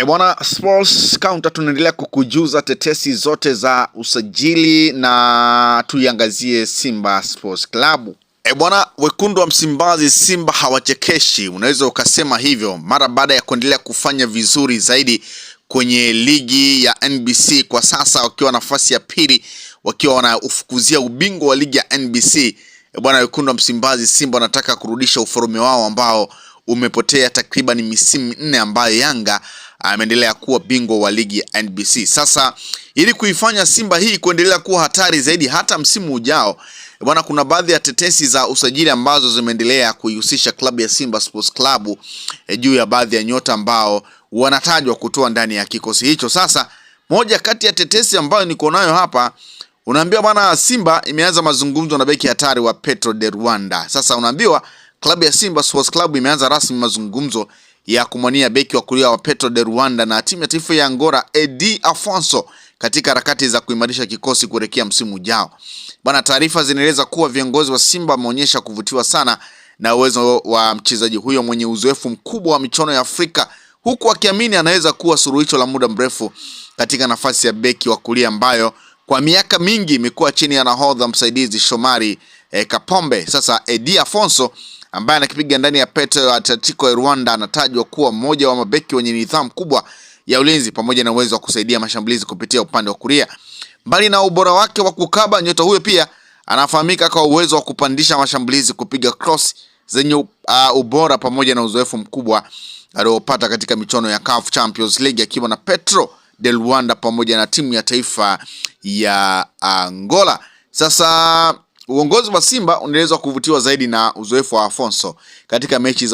Bwana Sports Counter, tunaendelea kukujuza tetesi zote za usajili na tuiangazie Simba Sports Club. Bwana, wekundu wa Msimbazi Simba hawachekeshi, unaweza ukasema hivyo, mara baada ya kuendelea kufanya vizuri zaidi kwenye ligi ya NBC, kwa sasa wakiwa nafasi ya pili, wakiwa wanaufukuzia ubingwa wa ligi ya NBC. Bwana, wekundu wa Msimbazi Simba wanataka kurudisha ufalme wao ambao umepotea takriban misimu 4 ambayo Yanga ameendelea kuwa bingwa wa ligi ya NBC. Sasa ili kuifanya Simba hii kuendelea kuwa hatari zaidi hata msimu ujao, bwana, kuna baadhi ya tetesi za usajili ambazo zimeendelea kuihusisha klabu ya Simba Sports Club juu ya baadhi ya nyota ambao wanatajwa kutoa ndani ya kikosi hicho. Sasa moja kati ya tetesi ambayo niko nayo hapa, unaambiwa bwana, Simba imeanza mazungumzo na beki hatari wa Petro de Rwanda. Sasa unaambiwa klabu ya Simba Sports Club imeanza rasmi mazungumzo ya kumwania beki wa kulia wa Petro de Rwanda na timu ya taifa ya Angola Eddie Afonso katika harakati za kuimarisha kikosi kuelekea msimu ujao. Bwana, taarifa zinaeleza kuwa viongozi wa Simba wameonyesha kuvutiwa sana na uwezo wa mchezaji huyo mwenye uzoefu mkubwa wa michuano ya Afrika, huku akiamini anaweza kuwa suluhisho la muda mrefu katika nafasi ya beki wa kulia ambayo kwa miaka mingi imekuwa chini ya nahodha msaidizi Shomari Kapombe. Sasa Eddie Afonso ambaye anakipiga ndani ya Petro Atletico ya Rwanda anatajwa kuwa mmoja wa mabeki wenye nidhamu kubwa ya ulinzi pamoja na uwezo wa kusaidia mashambulizi kupitia upande wa kulia. Mbali na ubora wake wa kukaba, nyota huyo pia anafahamika kwa uwezo wa kupandisha mashambulizi, kupiga cross zenye ubora pamoja na uzoefu mkubwa aliopata katika michuano ya CAF Champions League akiwa na Petro de Rwanda pamoja na timu ya taifa ya Angola. Sasa uongozi wa Simba unaelezwa kuvutiwa zaidi na uzoefu wa Afonso katika mechi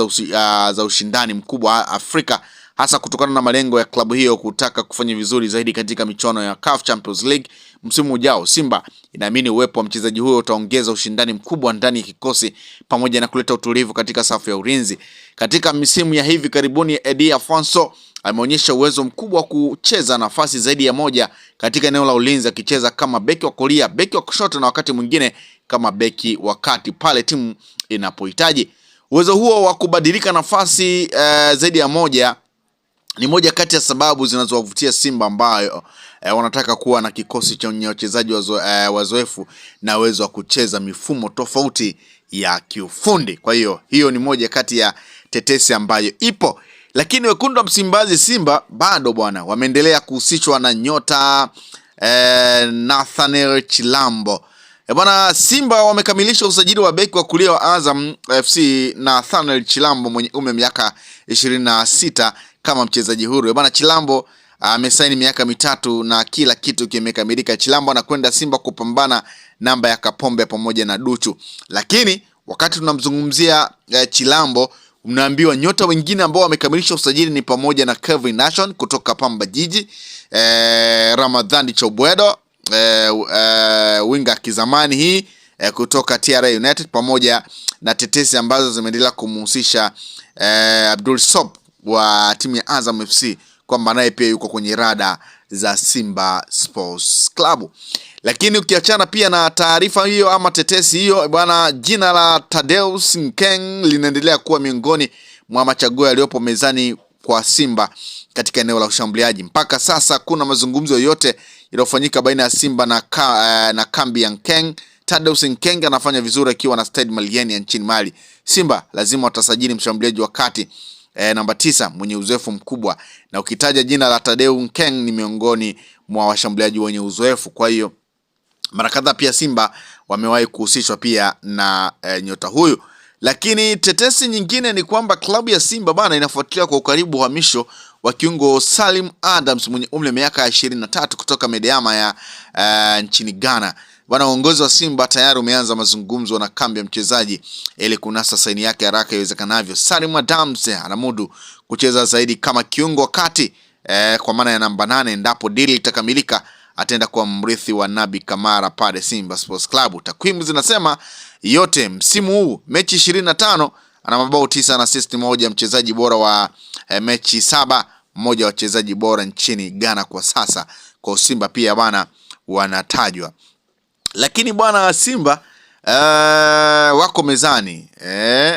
za ushindani mkubwa Afrika, hasa kutokana na malengo ya klabu hiyo kutaka kufanya vizuri zaidi katika michuano ya CAF Champions League msimu ujao. Simba inaamini uwepo wa mchezaji huyo utaongeza ushindani mkubwa ndani ya kikosi pamoja na kuleta utulivu katika safu ya ulinzi. Katika misimu ya hivi karibuni, Eddie Afonso ameonyesha uwezo mkubwa wa kucheza nafasi zaidi ya moja katika eneo la ulinzi, akicheza kama beki wa kulia, beki wa kushoto na wakati mwingine kama beki wa kati pale timu inapohitaji. Uwezo huo wa kubadilika nafasi zaidi ya moja ni moja kati ya sababu zinazowavutia Simba ambayo wanataka kuwa na kikosi chenye wachezaji wazoefu na uwezo wa kucheza mifumo tofauti ya kiufundi. Kwa hiyo ni moja kati ya tetesi ambayo ipo. Lakini wekundu wa Msimbazi Simba bado bwana wameendelea kuhusishwa na nyota Nathaniel Chilambo. Bwana, Simba wamekamilisha usajili wa beki wa kulia wa Azam FC Nathaniel Chilambo mwenye umri miaka 26 kama mchezaji huru. Bwana, Chilambo amesaini miaka 3 na kila kitu kimekamilika. Chilambo anakwenda Simba kupambana namba ya Kapombe pamoja na Duchu. Lakini wakati tunamzungumzia Chilambo, unaambiwa nyota wengine ambao wamekamilisha usajili ni pamoja na Kevin Nation kutoka Pamba Jiji, Ramadhani Chobwedo, winga kizamani hii kutoka TRA United, pamoja na tetesi ambazo zimeendelea kumhusisha Abdul Sop wa timu ya Azam FC kwamba naye pia yuko kwenye rada za Simba Sports Club. Lakini ukiachana pia na taarifa hiyo ama tetesi hiyo, bwana, jina la Thaddeus Nkeng linaendelea kuwa miongoni mwa machaguo yaliyopo mezani kwa Simba katika eneo la ushambuliaji. Mpaka sasa kuna mazungumzo yote yaliyofanyika baina ya Simba na kambi ya Nkeng. Thaddeus Nkeng anafanya vizuri akiwa na Stade Malien ya nchini Mali. Simba lazima watasajili mshambuliaji wa kati namba 9 mwenye uzoefu mkubwa, na ukitaja jina la Thaddeus Nkeng ni miongoni mwa washambuliaji wenye uzoefu. Kwa hiyo mara kadhaa pia Simba wamewahi kuhusishwa pia na nyota huyu. Lakini tetesi nyingine ni kwamba klabu ya Simba bana inafuatilia kwa ukaribu uhamisho wa kiungo Salim Adams mwenye umri wa miaka 23 kutoka Medeama ya nchini Ghana. Bwana, uongozi wa Simba tayari umeanza mazungumzo na kambi ya mchezaji ili kunasa saini yake haraka iwezekanavyo. Salim Adams anamudu kucheza zaidi kama kiungo kati kwa maana ya namba 8. Endapo deal itakamilika, ataenda kwa mrithi wa Nabi Kamara pale Simba Sports Club. Takwimu zinasema yote msimu huu mechi 25, ana mabao 9 na assist moja, mchezaji bora wa mechi 7, mmoja wa wachezaji bora nchini Ghana kwa sasa. Kwa Simba pia bwana wanatajwa. Lakini bwana, Simba wako mezani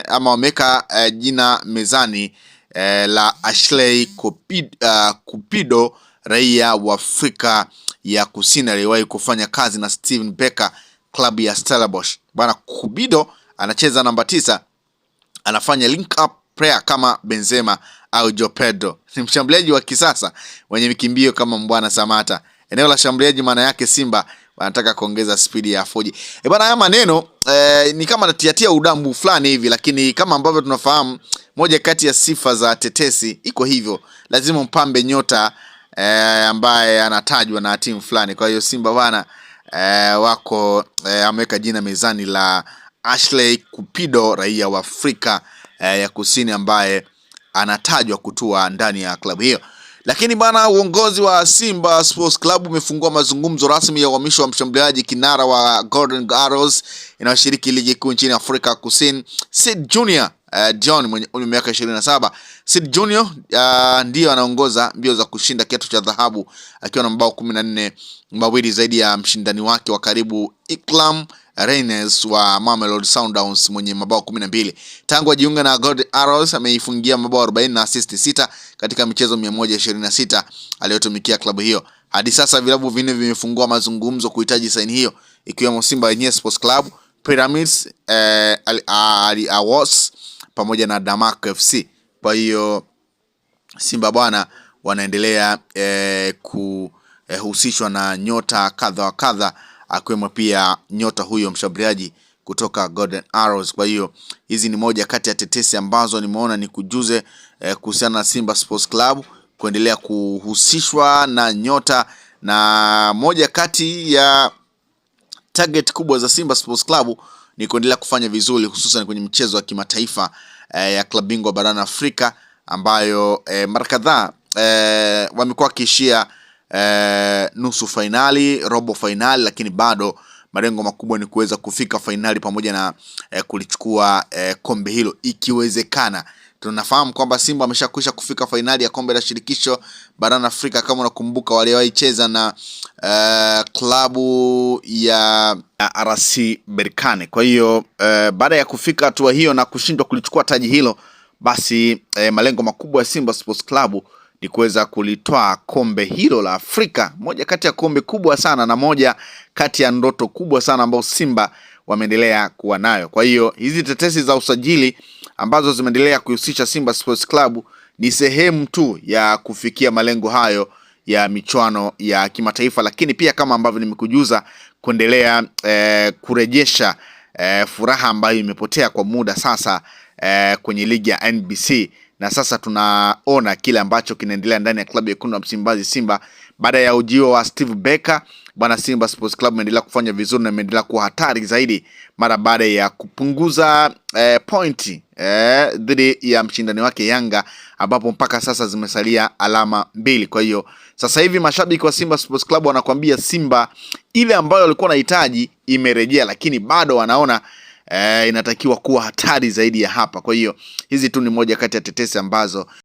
ama wameka jina mezani la Ashley Cupido, raia wa Afrika ya Kusini aliyewahi kufanya kazi na Steven Becker klabu ya Stellenbosch. Bwana Cupido anacheza namba 9, anafanya link up player kama Benzema au Joe Pedro. Ni mshambuliaji wa kisasa wenye mikimbio kama Mbwana Samata. Eneo la shambuliaji, maana yake Simba wanataka kuongeza spidi ya 4G. Bwana, haya maneno ni kama natiatia udambu fulani hivi, lakini kama ambavyo tunafahamu, moja kati ya sifa za tetesi iko hivyo, lazima mpambe nyota ambaye anatajwa na timu fulani. Kwa hiyo Simba bwana wako ameweka jina mezani la Ashley Cupido, raia wa Afrika ya Kusini ambaye anatajwa kutua ndani ya klabu hiyo. Lakini bana, uongozi wa Simba Sports Club umefungua mazungumzo rasmi ya uhamisho wa mshambuliaji kinara wa Golden Arrows inayoshiriki ligi kuu nchini Afrika Kusini, Sid Junior John mwenye umri wa miaka 27. Sid Junior ndiyo anaongoza mbio za kushinda kiatu cha dhahabu akiwa na mabao 14, mawili zaidi ya mshindani wake wa karibu Iklam Reynolds wa Mamelodi Sundowns mwenye mabao 12. Tangu ajiunga na Golden Arrows ameifungia mabao 40 na assist 6 katika michezo 126 aliyotumikia klabu hiyo. Hadi sasa vilabu vinne vimefungua mazungumzo kuhitaji saini hiyo, ikiwemo Simba yenyewe Sports Club, Pyramids, Al Awas pamoja na Damak FC. Kwa hiyo Simba bwana wanaendelea kuhusishwa na nyota kadha wa kadha, akiwemo pia nyota huyo mshambuliaji kutoka Golden Arrows. Kwa hiyo hizi ni moja kati ya tetesi ambazo nimeona ni kujuze kuhusiana na Simba Sports Club kuendelea kuhusishwa na nyota, na moja kati ya target kubwa za Simba Sports Club ni kuendelea kufanya vizuri, hususan kwenye mchezo wa kimataifa ya klabu bingwa barani Afrika, ambayo mara kadhaa wamekuwa kishia nusu finali, robo finali, lakini bado malengo makubwa ni kuweza kufika finali pamoja na kulichukua kombe hilo ikiwezekana. Tunafahamu kwamba Simba ameshakwisha kufika finali ya kombe la shirikisho barani Afrika, kama unakumbuka waliwahi cheza na klabu ya RC Berkane. Kwa hiyo baada ya kufika hatua hiyo na kushindwa kulichukua taji hilo, basi malengo makubwa ya Simba Sports Club ni kuweza kulitoa kombe hilo la Afrika, moja kati ya kombe kubwa sana na moja kati ya ndoto kubwa sana ambayo Simba wameendelea kuwa nayo. Kwa hiyo hizi tetesi za usajili ambazo zimeendelea kuhusisha Simba Sports Club ni sehemu tu ya kufikia malengo hayo ya michuano ya kimataifa, lakini pia kama ambavyo nimekujuza kuendelea kurejesha furaha ambayo imepotea kwa muda sasa kwenye ligi ya NBC. Na sasa tunaona kile ambacho kinaendelea ndani ya klabu ya Wekundu wa Msimbazi Simba baada ya ujio wa Steve Becker. Bwana, Simba Sports Club imeendelea kufanya vizuri na imeendelea kuwa hatari zaidi mara baada ya kupunguza pointi dhidi ya mshindani wake Yanga, ambapo mpaka sasa zimesalia alama 2. Kwa hiyo sasa hivi mashabiki wa Simba Sports Club wanakuambia Simba ile ambayo walikuwa wanahitaji imerejea, lakini bado wanaona inatakiwa kuwa hatari zaidi ya hapa. Kwa hiyo hizi tu ni moja kati ya tetesi ambazo